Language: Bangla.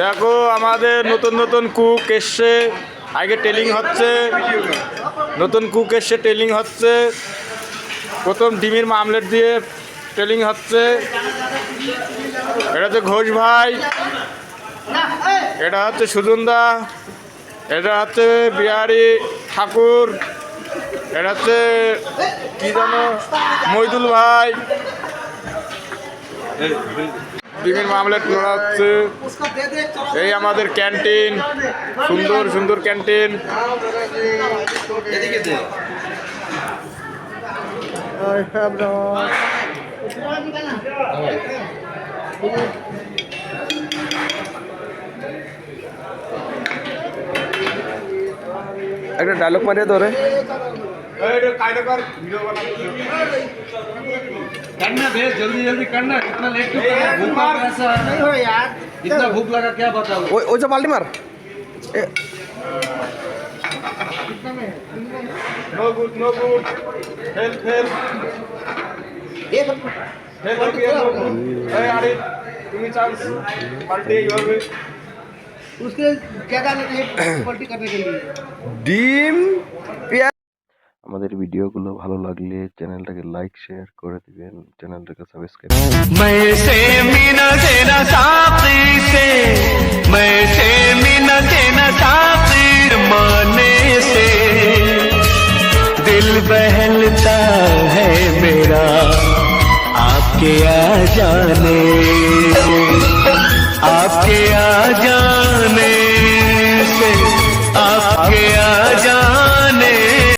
দেখো আমাদের নতুন নতুন কুক এসছে, আগে টেলিং হচ্ছে, নতুন কুক এসছে, টেলিং হচ্ছে। প্রথম ডিমের আমলেট দিয়ে টেলিং হচ্ছে। এটা হচ্ছে ঘোষ ভাই, এটা হচ্ছে সুজনদা, এটা হচ্ছে বিহারি ঠাকুর, এটা হচ্ছে কি জানো মইদুল ভাই। ডিমের আমলেট করা হচ্ছে। এই আমাদের ক্যান্টিন, সুন্দর সুন্দর ক্যান্টিন। একটা ডায়লগ মারিয়ে ধরে करना भैया जल्दी जल्दी करना इतना लेट क्यों कर रहा है? भूख लगा ऐसा नहीं हो यार इतना भूख लगा क्या बताओ ওই যে পাল্টি মার no good no good, help help help help. এই আরে তুমি চান্স পাল্টে এইভাবে उसके जगह नहीं चाहिए पलटी करने के लिए। ডিম আমাদের ভিডিওগুলো ভালো লাগলে চ্যানেলটাকে লাইক শেয়ার করে দিবেন, চ্যানেলটাকে সাবস্ক্রাইব। मैं से मीना देना साथी से मैं से मीना देना साथी माने से दिल बहलता है मेरा आपके आ जाने से आपके आ जाने